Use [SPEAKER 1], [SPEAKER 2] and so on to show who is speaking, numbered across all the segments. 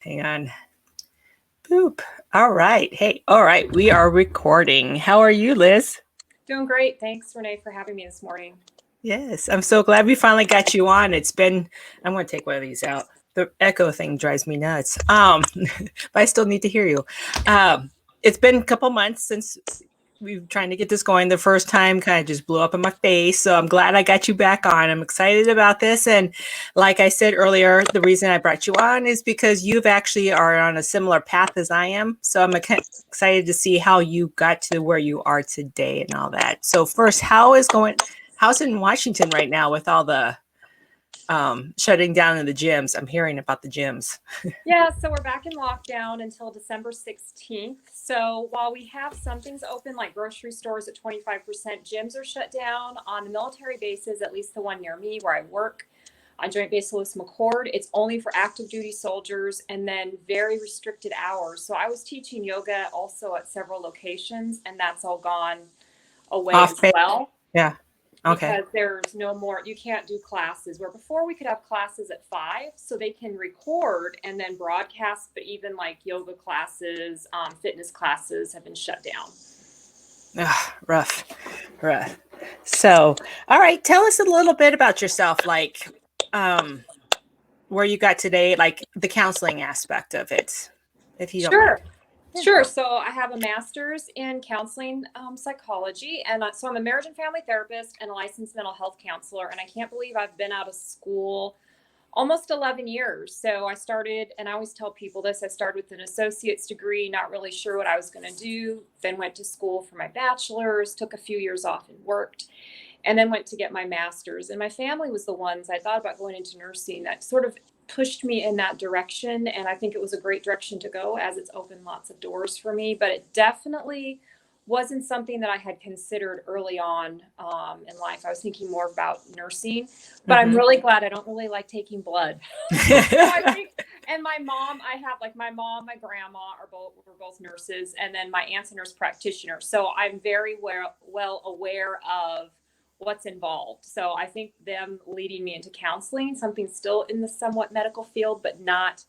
[SPEAKER 1] Hang on. Boop. All right. Hey, all right. We are recording. How are you, Liz?
[SPEAKER 2] Doing great. Thanks, Renee, for having me this morning.
[SPEAKER 1] Yes, I'm so glad we finally got you on. I'm going to take one of these out. The echo thing drives me nuts. But I still need to hear you. It's been a couple months since we've trying to get this going. The first time kind of just blew up in my face. So I'm glad I got you back on. I'm excited about this. And like I said earlier, the reason I brought you on is because you've actually are on a similar path as I am. So I'm excited to see how you got to where you are today and all that. So first, how's it in Washington right now with all the shutting down of the gyms? I'm hearing about the gyms.
[SPEAKER 2] Yeah, so we're back in lockdown until December 16th. So while we have some things open, like grocery stores at 25%, gyms are shut down. On the military bases, at least the one near me where I work, on Joint Base Lewis McChord, it's only for active duty soldiers and then very restricted hours. So I was teaching yoga also at several locations, and that's all gone away
[SPEAKER 1] Off
[SPEAKER 2] as
[SPEAKER 1] base.
[SPEAKER 2] well.
[SPEAKER 1] Yeah. Okay.
[SPEAKER 2] Because there's no more, you can't do classes where before we could have classes at 5 so they can record and then broadcast, but even like yoga classes, fitness classes have been shut down.
[SPEAKER 1] Rough. So, all right, tell us a little bit about yourself, like where you got today, like the counseling aspect of it, if you don't mind.
[SPEAKER 2] Sure. Sure. So I have a master's in counseling psychology. And so I'm a marriage and family therapist and a licensed mental health counselor. And I can't believe I've been out of school almost 11 years. So I started, and I always tell people this, I started with an associate's degree, not really sure what I was going to do, then went to school for my bachelor's, took a few years off and worked, and then went to get my master's. And my family was the ones I thought about going into nursing that sort of pushed me in that direction. And I think it was a great direction to go as it's opened lots of doors for me, but it definitely wasn't something that I had considered early on in life. I was thinking more about nursing, but I'm really glad I don't really like taking blood. So I think, and my mom, I have like my mom, my grandma were both nurses, and then my aunt's a nurse practitioner. So I'm very well aware of what's involved. So I think them leading me into counseling, something still in the somewhat medical field, but not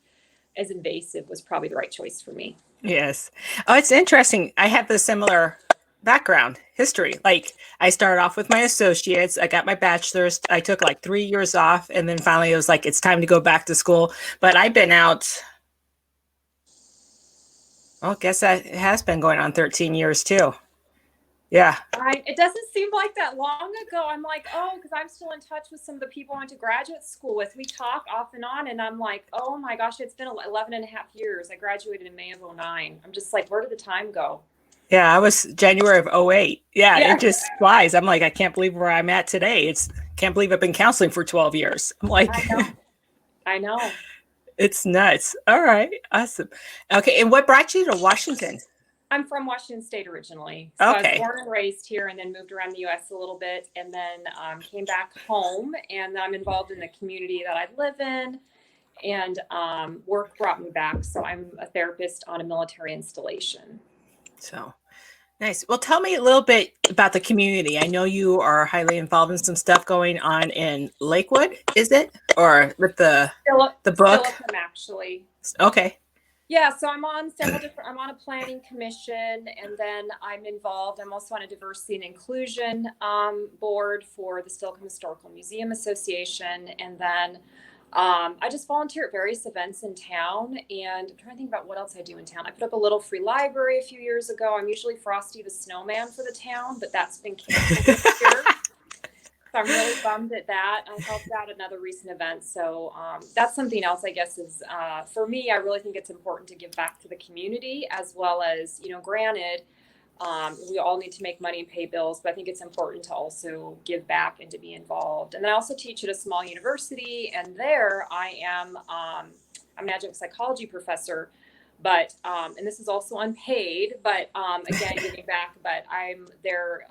[SPEAKER 2] as invasive, was probably the right choice for me.
[SPEAKER 1] Yes. Oh, it's interesting. I have the similar background history. Like I started off with my associates. I got my bachelor's. I took like 3 years off, and then finally it was like it's time to go back to school. But I've been out. Well, I guess that has been going on 13 years too. Yeah.
[SPEAKER 2] It doesn't seem like that long ago. I'm like, oh, because I'm still in touch with some of the people I went to graduate school with. We talk off and on, and I'm like, oh my gosh, it's been 11 and a half years. I graduated in May of 09. I'm just like, where did the time go?
[SPEAKER 1] Yeah, I was January of 08. Yeah, it just flies. I'm like, I can't believe where I'm at today. Can't believe I've been counseling for 12 years. I'm like,
[SPEAKER 2] I know.
[SPEAKER 1] It's nuts. All right, awesome. Okay, and what brought you to Washington?
[SPEAKER 2] I'm from Washington State originally. So I was born and raised here and then moved around the U.S. a little bit and then came back home. And I'm involved in the community that I live in, and work brought me back. So I'm a therapist on a military installation.
[SPEAKER 1] So nice. Well, tell me a little bit about the community. I know you are highly involved in some stuff going on in Lakewood, is it? Or with the book?
[SPEAKER 2] Phillipum, actually.
[SPEAKER 1] Okay.
[SPEAKER 2] Yeah, so I'm on I'm on a planning commission, and then I'm involved. I'm also on a diversity and inclusion board for the Steilacoom Historical Museum Association. And then I just volunteer at various events in town, and I'm trying to think about what else I do in town. I put up a little free library a few years ago. I'm usually Frosty the Snowman for the town, but that's been canceled this year. So I'm really bummed at that. I helped out another recent event. So that's something else, I guess, is for me, I really think it's important to give back to the community, as well as, granted, we all need to make money and pay bills, but I think it's important to also give back and to be involved. And then I also teach at a small university, and there I am, I'm an adjunct psychology professor. But, and this is also unpaid, but, again, giving back, but I'm there,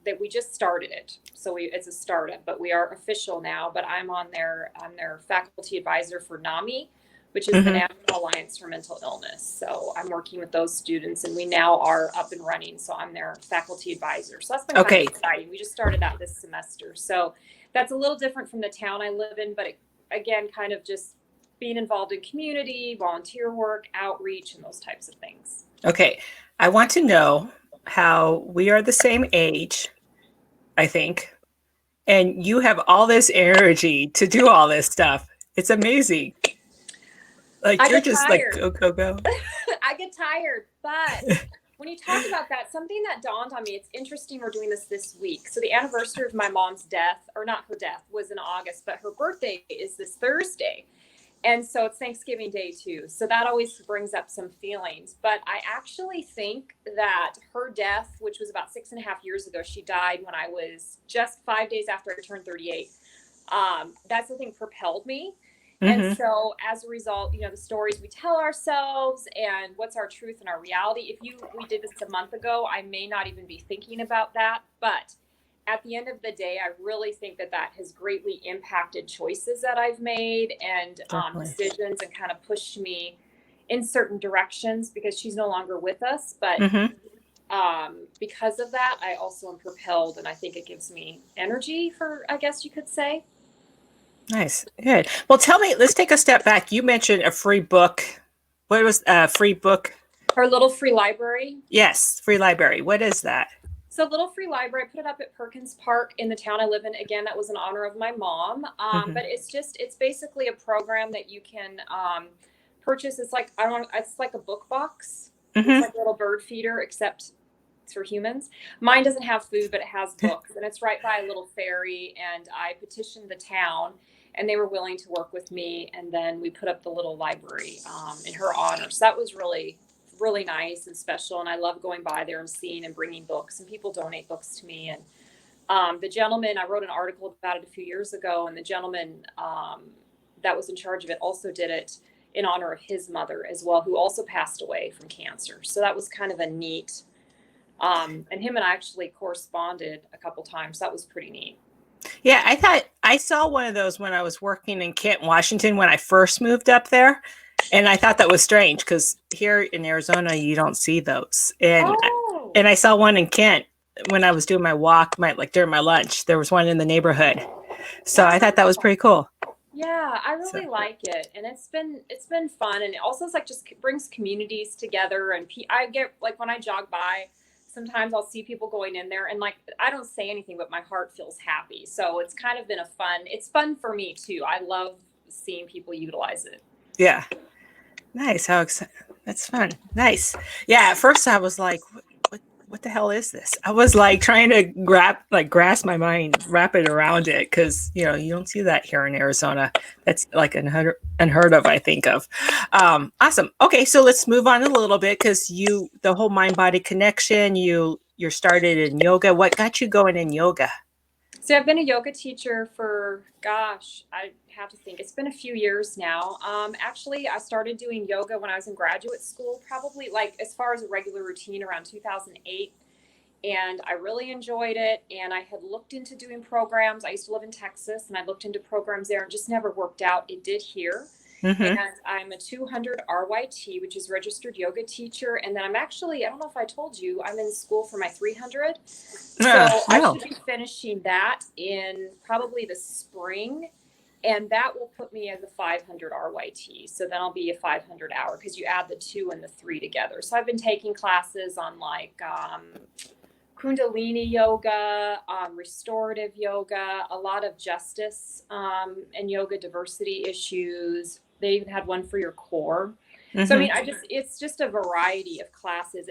[SPEAKER 2] that we just started it. So it's a startup, but we are official now, but I'm their faculty advisor for NAMI, which is the National Alliance for Mental Illness. So I'm working with those students, and we now are up and running. So I'm their faculty advisor. So that's been kind of exciting. We just started that this semester. So that's a little different from the town I live in, but it, again, kind of just being involved in community, volunteer work, outreach, and those types of things.
[SPEAKER 1] Okay. I want to know how we are the same age, I think, and you have all this energy to do all this stuff. It's amazing. Like
[SPEAKER 2] I
[SPEAKER 1] you're
[SPEAKER 2] get
[SPEAKER 1] just like
[SPEAKER 2] tired.
[SPEAKER 1] go.
[SPEAKER 2] I get tired, but when you talk about that, something that dawned on me, it's interesting we're doing this week. So the anniversary of my mom's death, or not her death, was in August, but her birthday is this Thursday. And so it's Thanksgiving Day too. So that always brings up some feelings. But I actually think that her death, which was about 6.5 years ago, she died when I was just 5 days after I turned 38. That's the thing propelled me. And so as a result, the stories we tell ourselves and what's our truth and our reality. We did this a month ago, I may not even be thinking about that. But at the end of the day, I really think that has greatly impacted choices that I've made and decisions, and kind of pushed me in certain directions, because she's no longer with us. But because of that, I also am propelled, and I think it gives me energy, I guess you could say.
[SPEAKER 1] Nice. Good. Well, tell me, let's take a step back. You mentioned a free book. What was a free book?
[SPEAKER 2] Our little free library.
[SPEAKER 1] Yes, free library. What is that?
[SPEAKER 2] So Little Free Library, I put it up at Perkins Park in the town I live in. Again, that was in honor of my mom. But it's basically a program that you can purchase. It's like, it's like a book box. It's like a little bird feeder, except it's for humans. Mine doesn't have food, but it has books, and it's right by a little ferry. And I petitioned the town, and they were willing to work with me. And then we put up the little library in her honor. So that was really nice and special. And I love going by there and seeing and bringing books, and people donate books to me. And the gentleman, I wrote an article about it a few years ago, and the gentleman that was in charge of it also did it in honor of his mother as well, who also passed away from cancer. So that was kind of a neat, and him and I actually corresponded a couple times. That was pretty neat.
[SPEAKER 1] Yeah, I thought I saw one of those when I was working in Kent, Washington, when I first moved up there. And I thought that was strange, because here in Arizona, you don't see those. And I saw one in Kent when I was doing my walk, during my lunch. There was one in the neighborhood. So I thought that was pretty cool.
[SPEAKER 2] Yeah, I really like it. And it's been fun. And it also is just brings communities together. And I get, when I jog by, sometimes I'll see people going in there, and I don't say anything, but my heart feels happy. So it's kind of been it's fun for me too. I love seeing people utilize it.
[SPEAKER 1] Yeah. Nice. How exciting. That's fun. Nice. Yeah. At first I was like, what the hell is this? I was trying to grasp my mind, wrap it around it. Cause you don't see that here in Arizona. That's unheard of, I think of. Awesome. Okay. So let's move on a little bit. Cause the whole mind body connection, you're started in yoga. What got you going in yoga?
[SPEAKER 2] So I've been a yoga teacher for, I have to think, it's been a few years now. Actually, I started doing yoga when I was in graduate school, probably as far as a regular routine around 2008. And I really enjoyed it. And I had looked into doing programs. I used to live in Texas, and I looked into programs there and just never worked out. It did here. And I'm a 200 RYT, which is registered yoga teacher. And then I'm actually, I don't know if I told you, I'm in school for my 300. So I should be finishing that in probably the spring. And that will put me as a 500 RYT. So then I'll be a 500 hour, because you add the 2 and the 3 together. So I've been taking classes on Kundalini yoga, restorative yoga, a lot of justice and yoga diversity issues. They even had one for your core. So, I mean, it's just a variety of classes.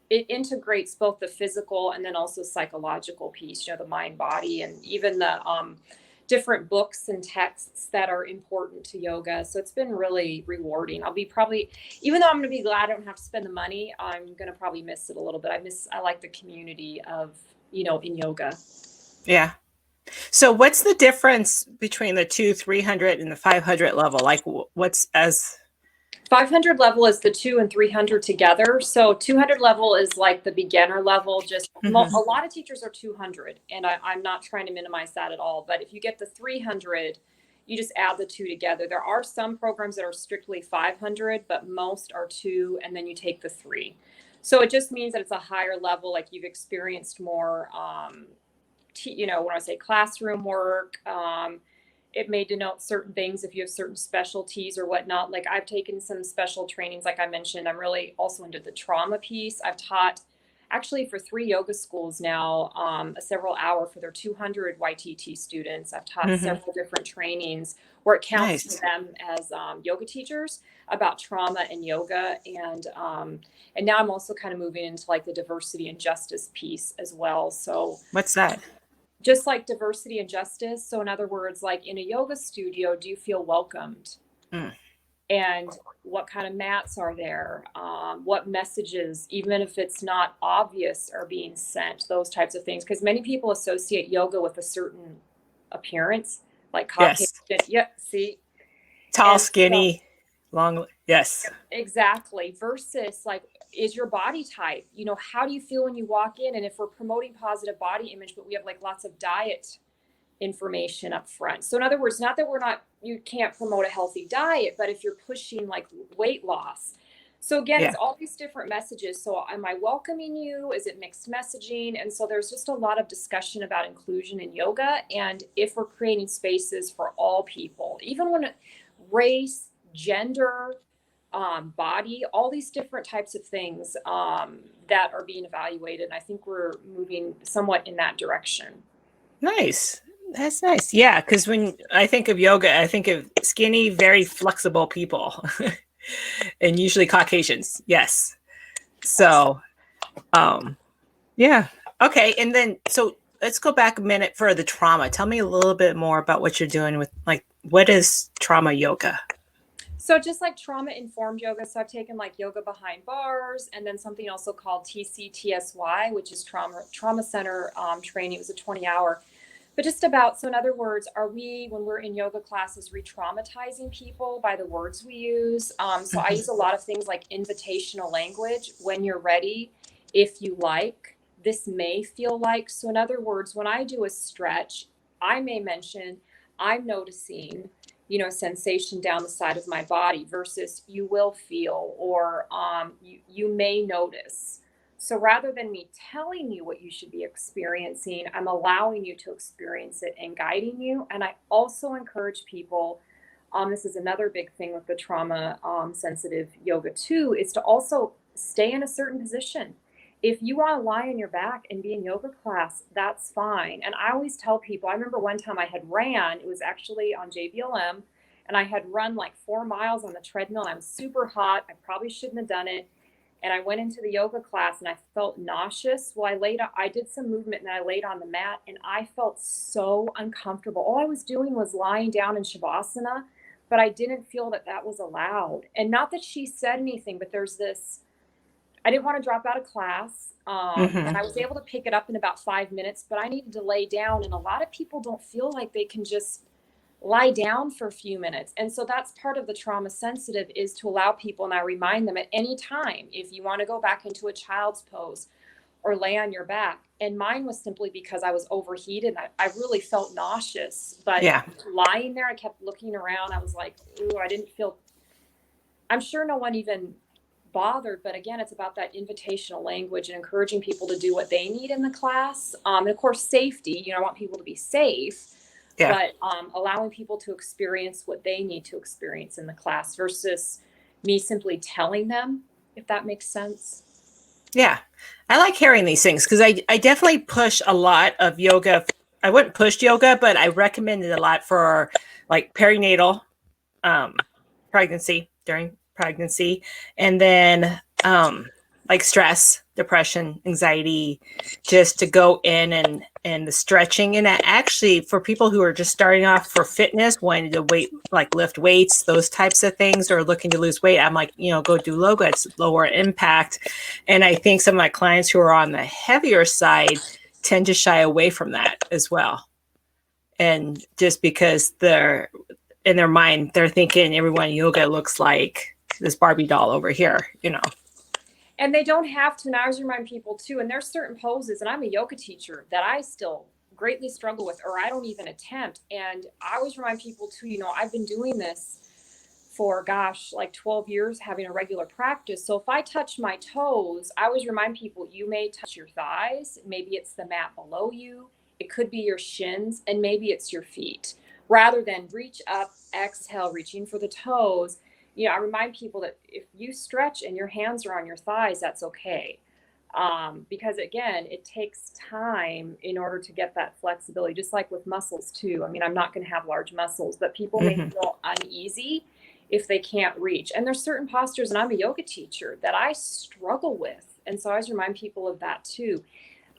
[SPEAKER 2] It integrates both the physical and then also psychological piece, the mind, body, and even the different books and texts that are important to yoga. So it's been really rewarding. I'll be even though I'm going to be glad I don't have to spend the money, I'm going to probably miss it a little bit. I like the community of, in yoga.
[SPEAKER 1] Yeah. So what's the difference between the 300 and the 500 level? What's
[SPEAKER 2] 500 level is the 2 and 300 together. So 200 level is the beginner level. Just a lot of teachers are 200, and I'm not trying to minimize that at all. But if you get the 300, you just add the 2 together. There are some programs that are strictly 500, but most are 2, and then you take the 3. So it just means that it's a higher level. You've experienced more, when I say classroom work, it may denote certain things if you have certain specialties or whatnot. Like I've taken some special trainings, like I mentioned. I'm really also into the trauma piece. I've taught actually for 3 yoga schools now, a several hour for their 200 YTT students. I've taught
[SPEAKER 1] Hmm.
[SPEAKER 2] several different trainings where it counts for
[SPEAKER 1] Nice.
[SPEAKER 2] them as yoga teachers about trauma and yoga. And now I'm also kind of moving into like the diversity and justice piece as well. So
[SPEAKER 1] What's that?
[SPEAKER 2] just like diversity and justice. So in other words, like in a yoga studio, do you feel welcomed?
[SPEAKER 1] Mm.
[SPEAKER 2] And what kind of mats are there? What messages, even if it's not obvious, are being sent? Those types of things. Because many people associate yoga with a certain appearance, like Caucasian.
[SPEAKER 1] Yes.
[SPEAKER 2] Yeah, see?
[SPEAKER 1] Tall,
[SPEAKER 2] And so
[SPEAKER 1] skinny, long. Yes.
[SPEAKER 2] exactly. Versus like, is your body type? You know, how do you feel when you walk in? And if we're promoting positive body image, but we have like lots of diet information up front. So in other words, not that you can't promote a healthy diet, but if you're pushing like weight loss. So again,
[SPEAKER 1] Yeah.
[SPEAKER 2] it's all these different messages. So am I welcoming you? Is it mixed messaging? And so there's just a lot of discussion about inclusion in yoga. And if we're creating spaces for all people, even when race, gender, body, all these different types of things that are being evaluated. And I think we're moving somewhat in that direction.
[SPEAKER 1] Nice. That's nice. Yeah, because when I think of yoga, I think of skinny, very flexible people, and usually Caucasians. Yes. So, um, yeah. Okay. And then, so let's go back a minute for the trauma. Tell me a little bit more about what you're doing with, like, what is trauma yoga?
[SPEAKER 2] So just like trauma informed yoga, so I've taken like yoga behind bars, and then something also called TCTSY, which is trauma center training. It was a 20-hour, but just about. So in other words, are we, when we're in yoga classes, re-traumatizing people by the words we use? So I
[SPEAKER 1] Mhm.
[SPEAKER 2] use a lot of things like invitational language. When you're ready, if you like, this may feel like. So in other words, when I do a stretch, I may mention, I'm noticing, you know, sensation down the side of my body versus you will feel, or you may notice. So rather than me telling you what you should be experiencing, I'm allowing you to experience it and guiding you. And I also encourage people, this is another big thing with the trauma sensitive yoga too, is to also stay in a certain position. If you want to lie on your back and be in yoga class, that's fine. And I always tell people, I remember one time I had ran, it was actually on JBLM, and I had run like 4 miles on the treadmill, and I was super hot. I probably shouldn't have done it. And I went into the yoga class and I felt nauseous. Well, I did some movement and I laid on the mat and I felt so uncomfortable. All I was doing was lying down in Shavasana, but I didn't feel that that was allowed. And not that she said anything, but there's this, I didn't want to drop out of class. And
[SPEAKER 1] Mhm.
[SPEAKER 2] I was able to pick it up in about 5 minutes, but I needed to lay down. And a lot of people don't feel like they can just lie down for a few minutes. And so that's part of the trauma sensitive, is to allow people, and I remind them at any time, if you want to go back into a child's pose or lay on your back. And mine was simply because I was overheated. I really felt nauseous, but
[SPEAKER 1] Yeah.
[SPEAKER 2] lying there, I kept looking around. I was like, ooh, I didn't feel, I'm sure no one even bothered, but again, it's about that invitational language and encouraging people to do what they need in the class. And of course, safety, you know, I want people to be safe,
[SPEAKER 1] Yeah.
[SPEAKER 2] but allowing people to experience what they need to experience in the class versus me simply telling them, if that makes sense.
[SPEAKER 1] Yeah. I like hearing these things because I definitely push a lot of yoga. I wouldn't push yoga, but I recommend it a lot for like perinatal um, pregnancy, during pregnancy, and then like stress, depression, anxiety, just to go in and the stretching. And actually, for people who are just starting off for fitness, wanting to like lift weights, those types of things, or looking to lose weight, I'm like, go do yoga. It's lower impact. And I think some of my clients who are on the heavier side tend to shy away from that as well. And just because they're in their mind, they're thinking everyone in yoga looks like this Barbie doll over here.
[SPEAKER 2] And they don't have to. And I always remind people too, and there's certain poses, and I'm a yoga teacher, that I still greatly struggle with, or I don't even attempt. And I always remind people too, you know, I've been doing this for gosh, like 12 years, having a regular practice. So if I touch my toes, I always remind people, you may touch your thighs, maybe it's the mat below you, it could be your shins, and maybe it's your feet. rather than reach up, exhale, reaching for the toes. I remind people that if you stretch and your hands are on your thighs, that's okay. Because again, it takes time in order to get that flexibility, just like with muscles too. I mean, I'm not going to have large muscles, but people may feel uneasy if they can't reach. And there's certain postures, and I'm a yoga teacher, that I struggle with. And so I always remind people of that too.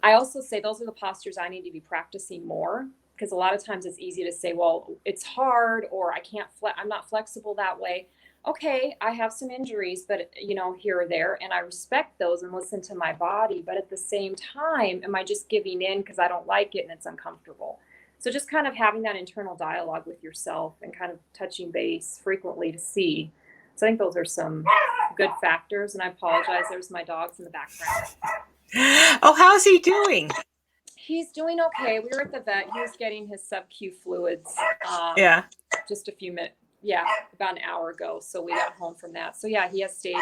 [SPEAKER 2] I also say those are the postures I need to be practicing more, because a lot of times it's easy to say, well, it's hard, or I'm not flexible that way. Okay, I have some injuries, but here or there, and I respect those and listen to my body. But at the same time, am I just giving in because I don't like it and it's uncomfortable? So just kind of having that internal dialogue with yourself and kind of touching base frequently to see. So I think those are some good factors. And I apologize, there's my dogs in the background.
[SPEAKER 1] Oh, how's he doing?
[SPEAKER 2] He's doing okay. We were at the vet. He was getting his sub-Q fluids.
[SPEAKER 1] Yeah.
[SPEAKER 2] Just a few minutes. Yeah, about an hour ago. So we got home from that. So yeah, he has stage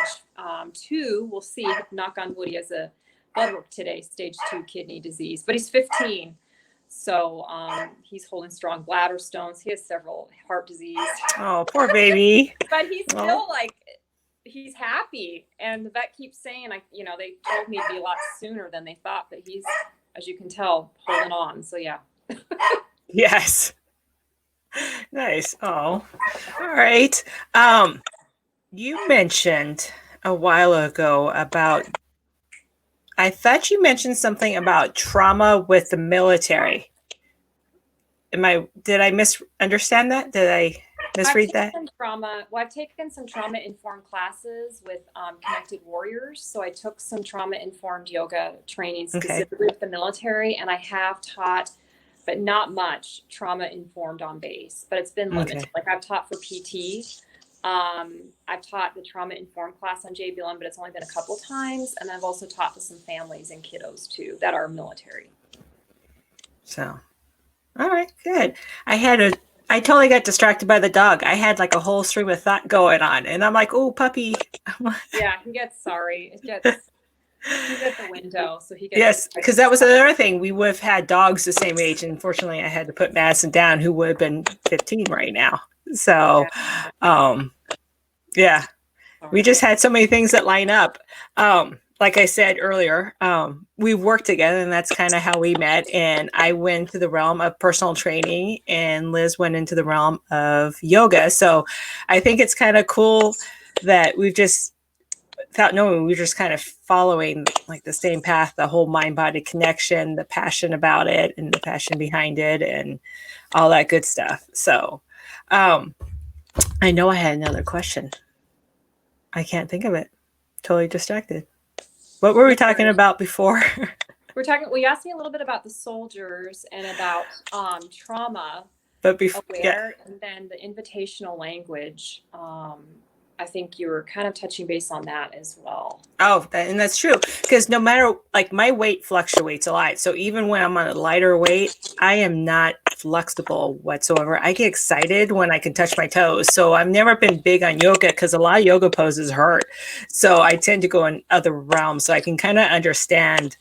[SPEAKER 2] 2. We'll see. Knock on wood. He has a blood work today, stage 2 kidney disease. But he's 15. So he's holding strong bladder stones. He has several heart disease.
[SPEAKER 1] Oh, poor baby.
[SPEAKER 2] But he's still he's happy. And the vet keeps saying, they told me it'd be a lot sooner than they thought. But he's, as you can tell, holding on. So yeah.
[SPEAKER 1] Yes. Nice. Oh, all right. You mentioned a while ago I thought you mentioned something about trauma with the military. Did I misunderstand that? Did I misread that?
[SPEAKER 2] I've taken some trauma-informed classes with Connected Warriors. So I took some trauma-informed yoga training specifically with the military, and I have taught, but not much, trauma-informed on base. But it's been limited. Like I've taught for PT. I've taught the trauma-informed class on JBLM, but it's only been a couple times. And I've also taught to some families and kiddos too that are military.
[SPEAKER 1] So, all right, good. I totally got distracted by the dog. I had like a whole stream of thought going on, and I'm like, "Oh, puppy!"
[SPEAKER 2] Yeah, he gets sorry. He's at the window, so he gets.
[SPEAKER 1] Yes, because that was another thing. We would have had dogs the same age, and unfortunately, I had to put Madison down, who would have been 15 right now. So, yeah, we just had so many things that line up. Like I said earlier, we worked together, and that's kind of how we met. And I went to the realm of personal training, and Liz went into the realm of yoga. So I think it's kind of cool that we've just, without knowing, we're just kind of following like the same path, the whole mind-body connection, the passion about it, and the passion behind it, and all that good stuff. So I know I had another question. I can't think of it. Totally distracted. What were we talking about before?
[SPEAKER 2] You asked me a little bit about the soldiers and about trauma,
[SPEAKER 1] but before,
[SPEAKER 2] and then the invitational language. I think you were kind of touching base on that as well.
[SPEAKER 1] Oh, and that's true. Because no matter, like, my weight fluctuates a lot. So even when I'm on a lighter weight, I am not flexible whatsoever. I get excited when I can touch my toes. So I've never been big on yoga because a lot of yoga poses hurt. So I tend to go in other realms. So I can kind of understand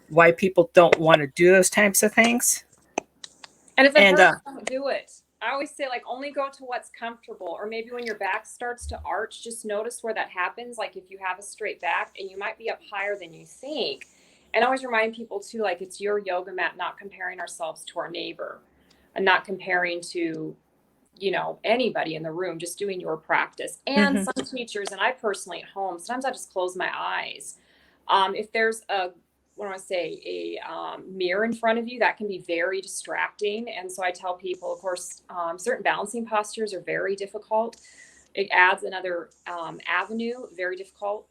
[SPEAKER 1] why people don't want to do those types of things.
[SPEAKER 2] And if it hurts, don't do it. I always say, like, only go to what's comfortable. Or maybe when your back starts to arch, just notice where that happens. Like if you have a straight back, and you might be up higher than you think. And I always remind people too, like, it's your yoga mat, not comparing ourselves to our neighbor and not comparing to, anybody in the room, just doing your practice. And some teachers, and I personally at home, sometimes I just close my eyes. If there's a mirror in front of you, that can be very distracting. And so I tell people, of course, certain balancing postures are very difficult. It adds another avenue, very difficult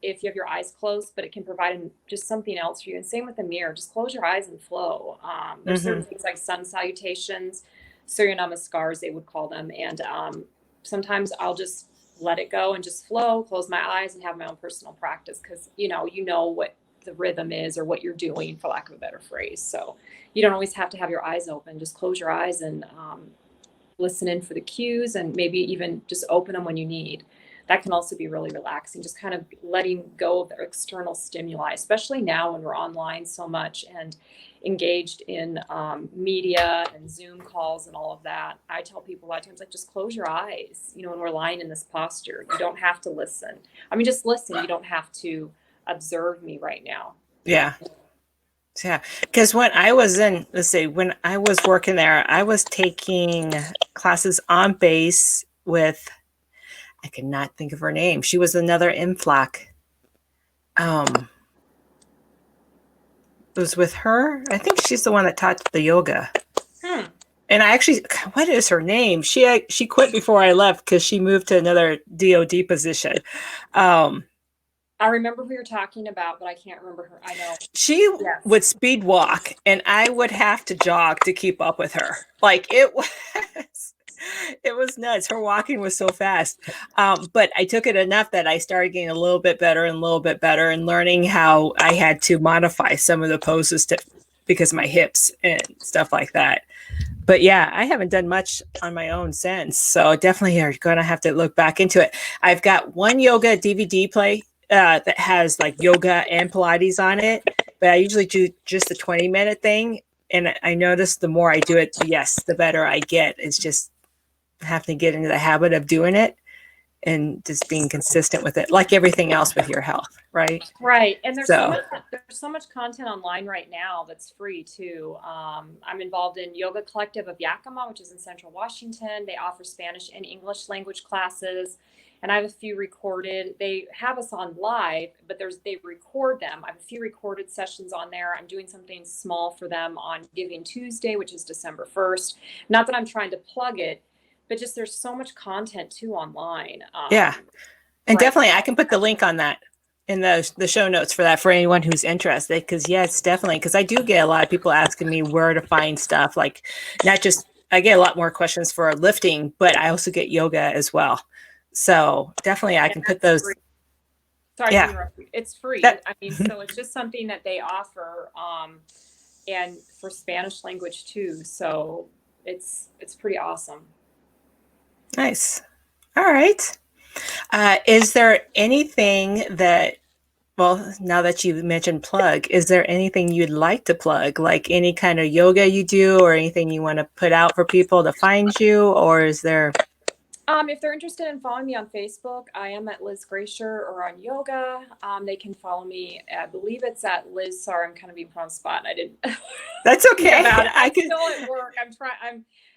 [SPEAKER 2] if you have your eyes closed, but it can provide just something else for you. And same with the mirror, just close your eyes and flow. There's certain things like sun salutations, Surya Namaskars, they would call them. And sometimes I'll just let it go and just flow, close my eyes, and have my own personal practice. Because, you know what the rhythm is or what you're doing, for lack of a better phrase. So you don't always have to have your eyes open. Just close your eyes and listen in for the cues, and maybe even just open them when you need. that can also be really relaxing, just kind of letting go of the external stimuli, especially now when we're online so much and engaged in media and Zoom calls and all of that. I tell people a lot of times, like, just close your eyes, when we're lying in this posture. You don't have to listen. I mean, just listen. You don't have to observe me right now.
[SPEAKER 1] Yeah. Yeah. Because when I was when I was working there, I was taking classes on bass with, I could not think of her name. She was another MFLAC. It was with her. I think she's the one that taught the yoga. And I actually, what is her name? She quit before I left because she moved to another DOD position.
[SPEAKER 2] I remember who you're talking about, but I can't remember her. I know.
[SPEAKER 1] She would speed walk, and I would have to jog to keep up with her. Like, it was nuts. Her walking was so fast. But I took it enough that I started getting a little bit better and learning how I had to modify some of the poses because of my hips and stuff like that. But yeah, I haven't done much on my own since. So definitely are going to have to look back into it. I've got one yoga DVD play that has like yoga and Pilates on it, but I usually do just the 20-minute thing. And I notice the more I do it, the better I get. It's just having to get into the habit of doing it and just being consistent with it, like everything else with your health, right?
[SPEAKER 2] Right. And there's so much content online right now that's free too. I'm involved in Yoga Collective of Yakima, which is in Central Washington. They offer Spanish and English language classes. And I have a few recorded. They have us on live, but they record them. I have a few recorded sessions on there. I'm doing something small for them on Giving Tuesday, which is December 1st. Not that I'm trying to plug it, but just there's so much content too online.
[SPEAKER 1] Yeah. And definitely I can put the link on that in the show notes for that for anyone who's interested. Because it's definitely, because I do get a lot of people asking me where to find stuff. Like, not just, I get a lot more questions for lifting, but I also get yoga as well. So definitely I can put those.
[SPEAKER 2] Free. Sorry to interrupt you. It's free. So it's just something that they offer, and for Spanish language too. So it's pretty awesome.
[SPEAKER 1] Nice. All right. Is there anything that, well, now that you mentioned plug, is there anything you'd like to plug? Like any kind of yoga you do or anything you want to put out for people to find you? Or is there...
[SPEAKER 2] if they're interested in following me on Facebook, I am at Liz Grasher, or on yoga. They can follow me. I believe it's at Liz. Sorry, I'm kind of being put on the spot. I didn't.
[SPEAKER 1] That's okay.
[SPEAKER 2] I'm still at work.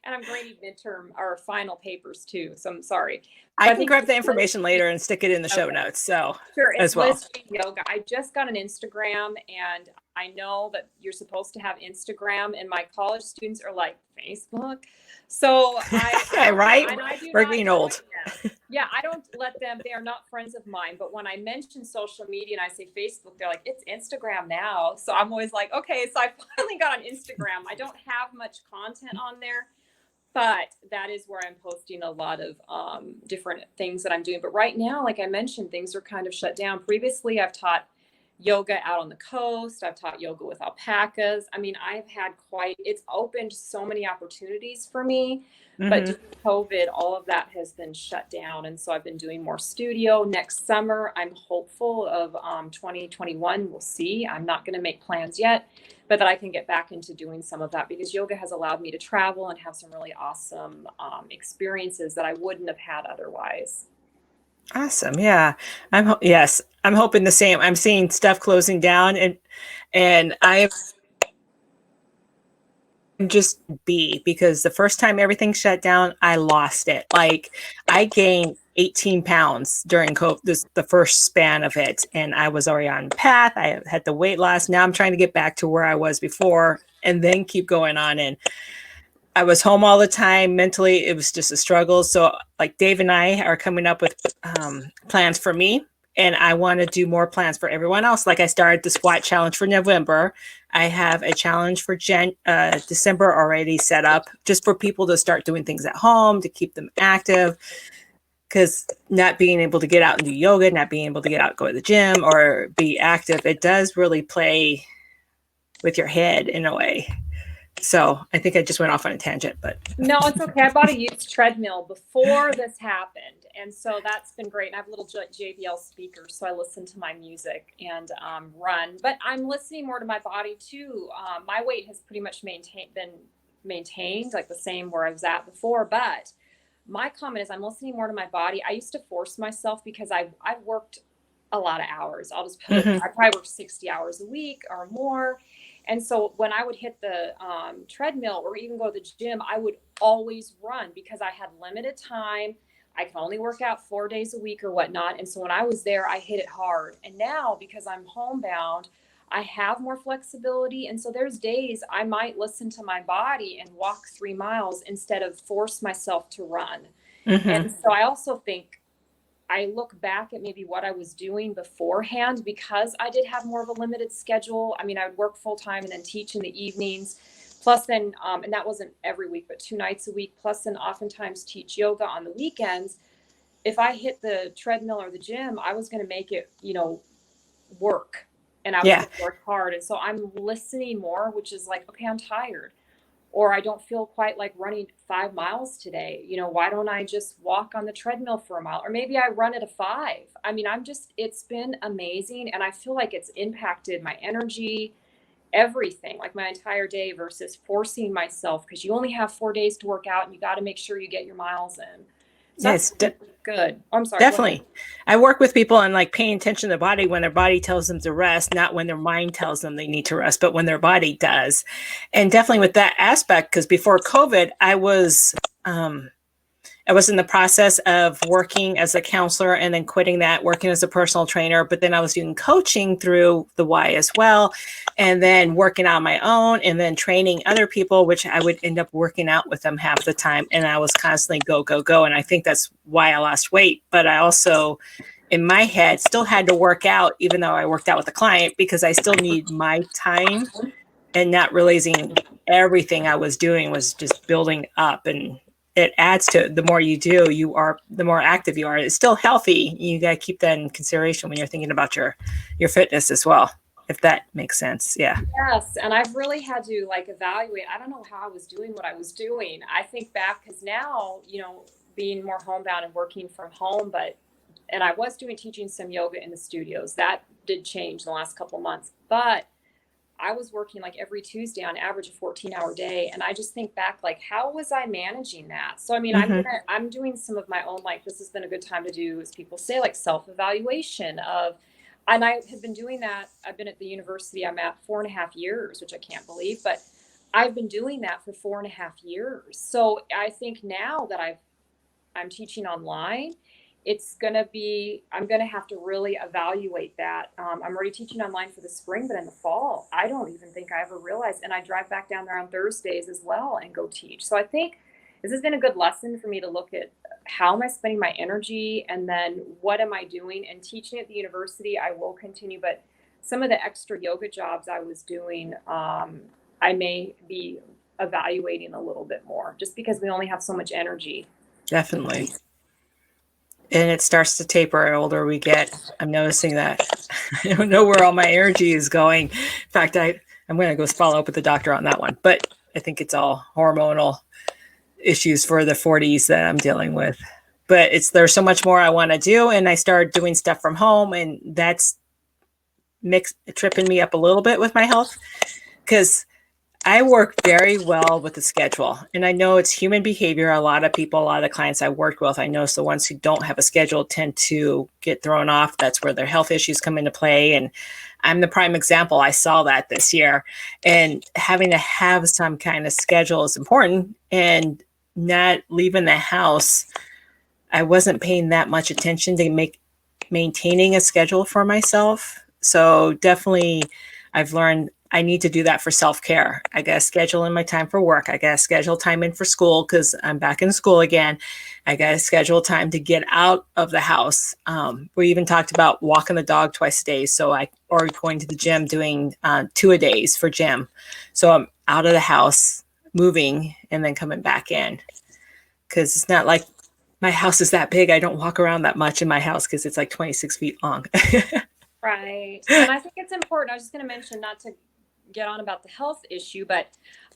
[SPEAKER 2] I'm grading midterm or final papers too. So I'm sorry.
[SPEAKER 1] I can grab the information later and stick it in the show notes. So
[SPEAKER 2] sure,
[SPEAKER 1] as well.
[SPEAKER 2] Liz Yoga. I just got an Instagram, and I know that you're supposed to have Instagram, and my college students are like, Facebook. So
[SPEAKER 1] we're getting old.
[SPEAKER 2] Yeah, I don't let them. They are not friends of mine. But when I mention social media and I say Facebook, they're like, it's Instagram now. So I'm always like, okay. So I finally got on Instagram. I don't have much content on there, but that is where I'm posting a lot of different things that I'm doing. But right now, like I mentioned, things are kind of shut down. Previously, I've taught yoga out on the coast. I've taught yoga with alpacas. I mean, it's opened so many opportunities for me, but due to COVID, all of that has been shut down. And so I've been doing more studio. Next summer, I'm hopeful of 2021. We'll see. I'm not going to make plans yet, but that I can get back into doing some of that, because yoga has allowed me to travel and have some really awesome experiences that I wouldn't have had otherwise.
[SPEAKER 1] Awesome. Yeah. I'm hoping the same. I'm seeing stuff closing down, and I'm just because the first time everything shut down, I lost it. Like, I gained 18 pounds during COVID, the first span of it. And I was already on path. I had the weight loss. Now I'm trying to get back to where I was before and then keep going on. And I was home all the time. Mentally, it was just a struggle. So like Dave and I are coming up with plans for me, and I want to do more plans for everyone else. Like, I started the squat challenge for November. I have a challenge for December already set up, just for people to start doing things at home to keep them active. Because not being able to get out and do yoga, not being able to get out, go to the gym or be active, it does really play with your head in a way. So I think I just went off on a tangent, but
[SPEAKER 2] no, it's okay. I bought a used treadmill before this happened, and so that's been great. And I have a little JBL speaker, so I listen to my music and run. But I'm listening more to my body too. My weight has pretty much been maintained, like the same where I was at before. But my comment is, I'm listening more to my body. I used to force myself because I've worked a lot of hours. I'll just put it. I probably work 60 hours a week or more. And so when I would hit the treadmill or even go to the gym, I would always run because I had limited time. I can only work out 4 days a week or whatnot. And so when I was there, I hit it hard. And now because I'm homebound, I have more flexibility. And so there's days I might listen to my body and walk 3 miles instead of force myself to run. And so I also think I look back at maybe what I was doing beforehand because I did have more of a limited schedule. I mean, I would work full time and then teach in the evenings. Plus then, and that wasn't every week, but 2 nights a week. Plus then oftentimes teach yoga on the weekends. If I hit the treadmill or the gym, I was going to make it, work, and I was going to work hard. And so I'm listening more, which is like, okay, I'm tired. Or I don't feel quite like running 5 miles today. Why don't I just walk on the treadmill for a mile? Or maybe I run at a 5. I mean, it's been amazing. And I feel like it's impacted my energy, everything, like my entire day versus forcing myself because you only have 4 days to work out and you got to make sure you get your miles in. So
[SPEAKER 1] yes,
[SPEAKER 2] good. I'm sorry.
[SPEAKER 1] Definitely. I work with people on like paying attention to the body when their body tells them to rest, not when their mind tells them they need to rest, but when their body does. And definitely with that aspect, because before COVID, I was in the process of working as a counselor and then quitting that, working as a personal trainer. But then I was doing coaching through the Y as well. And then working on my own and then training other people, which I would end up working out with them half the time. And I was constantly go, go, go. And I think that's why I lost weight. But I also, in my head, still had to work out, even though I worked out with a client, because I still need my time and not realizing everything I was doing was just building up. And it adds to the more you do, the more active you are. It's still healthy. You got to keep that in consideration when you're thinking about your fitness as well, if that makes sense. Yeah.
[SPEAKER 2] Yes. And I've really had to evaluate. I don't know how I was doing what I was doing. I think back because now, being more homebound and working from home, and I was teaching some yoga in the studios. That did change in the last couple of months, but I was working every Tuesday on average a 14-hour day. And I just think back, how was I managing that? So, I mean, I'm doing some of my own, this has been a good time to do, as people say, self-evaluation and I have been doing that. I've been at the university I'm at 4.5 years, which I can't believe, but I've been doing that for 4.5 years. So I think now that I'm teaching online, I'm going to have to really evaluate that. I'm already teaching online for the spring, but in the fall, I don't even think I ever realized. And I drive back down there on Thursdays as well and go teach. So I think this has been a good lesson for me to look at how am I spending my energy and then what am I doing? And teaching at the university, I will continue, but some of the extra yoga jobs I was doing, I may be evaluating a little bit more just because we only have so much energy.
[SPEAKER 1] Definitely. And it starts to taper the older we get. I'm noticing that. I don't know where all my energy is going. In fact, I'm going to go follow up with the doctor on that one. But I think it's all hormonal issues for the 40s that I'm dealing with. But there's so much more I want to do. And I started doing stuff from home. And that's tripping me up a little bit with my health. Because I work very well with the schedule, and I know it's human behavior. A lot of the clients I worked with, I notice the ones who don't have a schedule tend to get thrown off. That's where their health issues come into play. And I'm the prime example. I saw that this year, and having to have some kind of schedule is important. And not leaving the house, I wasn't paying that much attention to maintaining a schedule for myself. So definitely I've learned I need to do that for self-care. I got to schedule in my time for work. I got to schedule time in for school because I'm back in school again. I got to schedule time to get out of the house. We even talked about walking the dog twice a day. Or going to the gym, doing 2 a days for gym. So I'm out of the house, moving, and then coming back in. Because it's not like my house is that big. I don't walk around that much in my house because it's 26 feet long.
[SPEAKER 2] Right. And I think it's important. I was just going to mention, not to get on about the health issue, but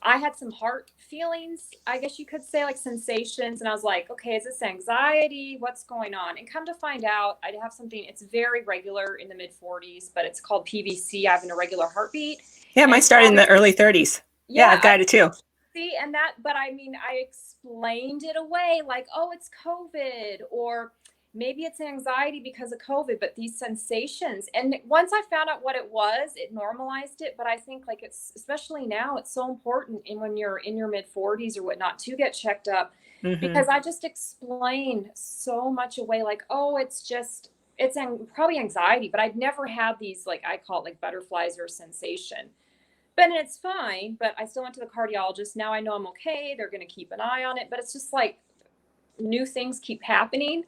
[SPEAKER 2] I had some heart feelings, I guess you could say, like sensations. And I was like, okay, is this anxiety? What's going on? And come to find out, I have something, it's very regular in the mid 40s, but it's called PVC. I have an irregular heartbeat.
[SPEAKER 1] Yeah, mine started in the early 30s. Yeah, I've got it too.
[SPEAKER 2] See, and that, but I mean, I explained it away like, oh, it's COVID, or maybe it's anxiety because of COVID, but these sensations. And once I found out what it was, it normalized it. But I think like it's, especially now, it's so important in when you're in your mid 40s or whatnot to get checked up, because I just explained so much away like, oh, it's just, it's probably anxiety, but I'd never had these, like I call it like butterflies or sensation. But it's fine. But I still went to the cardiologist. Now I know I'm okay. They're going to keep an eye on it. But it's just like new things keep happening.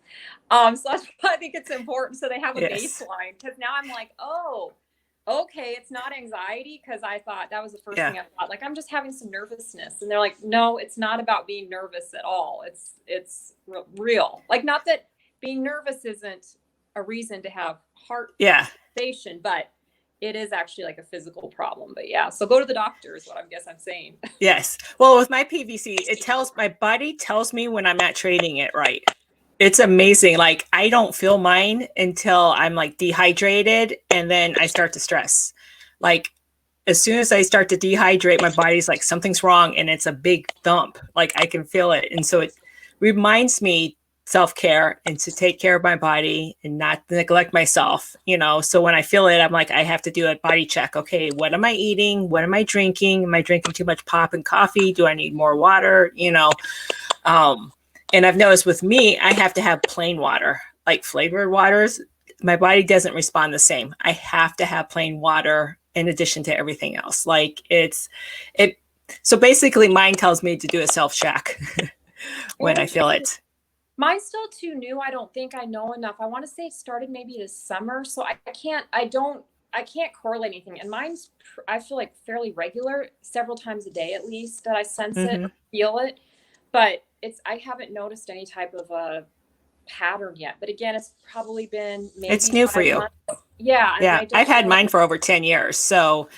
[SPEAKER 2] So that's why I think it's important. So they have a baseline, because now I'm like, oh, okay, it's not anxiety. Because I thought that was the first thing I thought. Like, I'm just having some nervousness. And they're like, no, it's not about being nervous at all. It's real. Like, not that being nervous isn't a reason to have heart sensation, but it is actually like a physical problem. But yeah, so go to the doctor is what I guess I'm saying.
[SPEAKER 1] Yes. Well, with my PVC, my body tells me when I'm not treating it right. It's amazing. Like, I don't feel mine until I'm like dehydrated, and then I start to stress. Like, as soon as I start to dehydrate, my body's like, something's wrong, and it's a big thump. Like, I can feel it. And so it reminds me self-care and to take care of my body and not neglect myself, so when I feel it, I'm like, I have to do a body check. Okay, what am I eating? What am I drinking? Am I drinking too much pop and coffee? Do I need more water? And I've noticed with me, I have to have plain water. Like flavored waters, my body doesn't respond the same. I have to have plain water in addition to everything else. Like so basically mine tells me to do a self-check when I feel it.
[SPEAKER 2] Mine's still too new. I don't think I know enough. I want to say it started maybe this summer. So I can't correlate anything. And mine's, I feel like fairly regular, several times a day at least, that I sense it, feel it. But I haven't noticed any type of a pattern yet. But again, it's probably been maybe
[SPEAKER 1] it's new for you.
[SPEAKER 2] Months. Yeah.
[SPEAKER 1] Yeah. I've had mine for over 10 years. So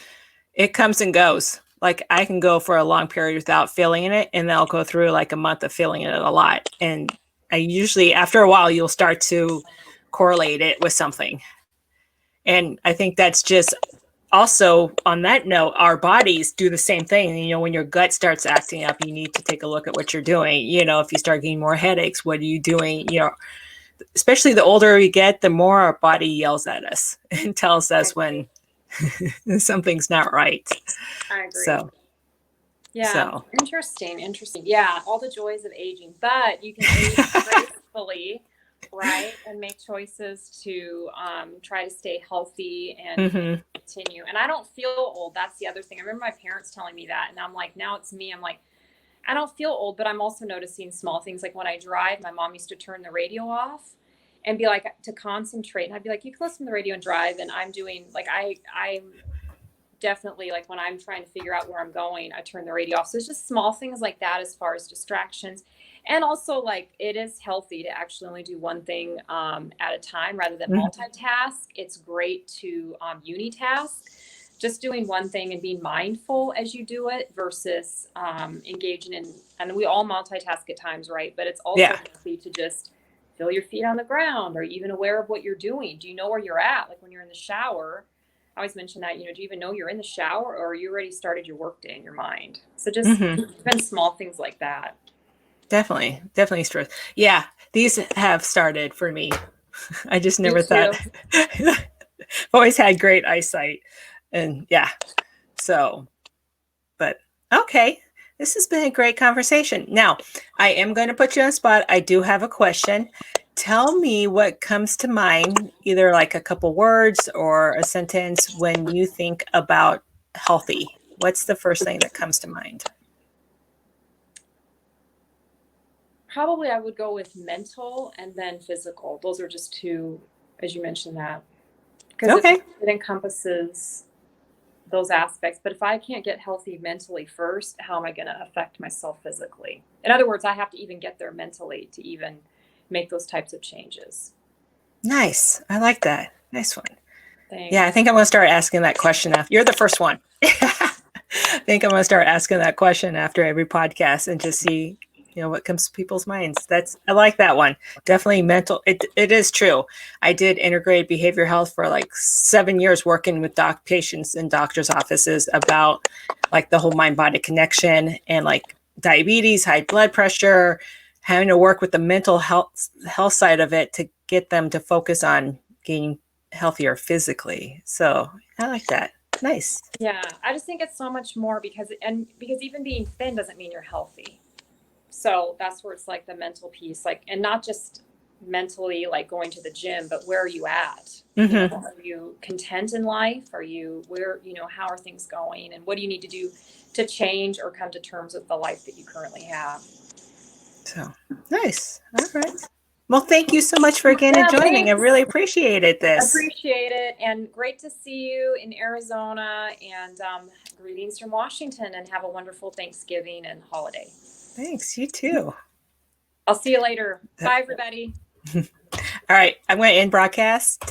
[SPEAKER 1] it comes and goes. Like, I can go for a long period without feeling it, and then I'll go through like a month of feeling it a lot. And I usually, after a while, you'll start to correlate it with something. And I think that's just also on that note, our bodies do the same thing. When your gut starts acting up, you need to take a look at what you're doing. If you start getting more headaches, what are you doing? Especially the older we get, the more our body yells at us and tells us when something's not right.
[SPEAKER 2] I agree.
[SPEAKER 1] So,
[SPEAKER 2] interesting. Yeah, all the joys of aging, but you can age gracefully, right? And make choices to try to stay healthy and continue. And I don't feel old. That's the other thing. I remember my parents telling me that, and I'm like, now it's me. I'm like, I don't feel old, but I'm also noticing small things. Like when I drive, my mom used to turn the radio off and be like, to concentrate. And I'd be like, you can listen to the radio and drive. And I'm doing like, I'm definitely like when I'm trying to figure out where I'm going, I turn the radio off. So it's just small things like that as far as distractions. And also, like, it is healthy to actually only do one thing at a time rather than multitask. It's great to unitask. Just doing one thing and being mindful as you do it versus engaging in, and we all multitask at times, right? But it's also healthy to just feel your feet on the ground, or even aware of what you're doing. Do you know where you're at? Like when you're in the shower, I always mention that, do you even know you're in the shower, or you already started your work day in your mind? So just even small things like that.
[SPEAKER 1] Definitely stress. Yeah, these have started for me. I just never thought. I've always had great eyesight, and but okay. This has been a great conversation. Now, I am going to put you on the spot. I do have a question. Tell me what comes to mind, either like a couple words or a sentence, when you think about healthy. What's the first thing that comes to mind?
[SPEAKER 2] Probably I would go with mental and then physical. Those are just two, as you mentioned that. Because it encompasses those aspects. But if I can't get healthy mentally first, how am I going to affect myself physically? In other words, I have to even get there mentally to even make those types of changes.
[SPEAKER 1] Nice. I like that. Nice one.
[SPEAKER 2] Thanks.
[SPEAKER 1] Yeah, I think I'm going to start asking that question now. You're the first one. I think I'm going to start asking that question after every podcast and just see, what comes to people's minds. I like that one. Definitely mental. It is true. I did integrated behavior health for like 7 years working with patients in doctors' offices about like the whole mind body connection and like diabetes, high blood pressure, having to work with the mental health side of it to get them to focus on getting healthier physically. So I like that. Nice.
[SPEAKER 2] Yeah, I just think it's so much more because even being thin doesn't mean you're healthy. So that's where it's like the mental piece, like, and not just mentally like going to the gym, but where are you at?
[SPEAKER 1] Mm-hmm.
[SPEAKER 2] Are you content in life? Are you how are things going? And what do you need to do to change or come to terms with the life that you currently have?
[SPEAKER 1] So nice. All right. Well, thank you so much for again joining.
[SPEAKER 2] Thanks.
[SPEAKER 1] I really appreciated this.
[SPEAKER 2] Appreciate it. And great to see you in Arizona, and greetings from Washington, and have a wonderful Thanksgiving and holiday.
[SPEAKER 1] Thanks. You too.
[SPEAKER 2] I'll see you later. Bye, everybody.
[SPEAKER 1] All right. I'm going to end broadcast.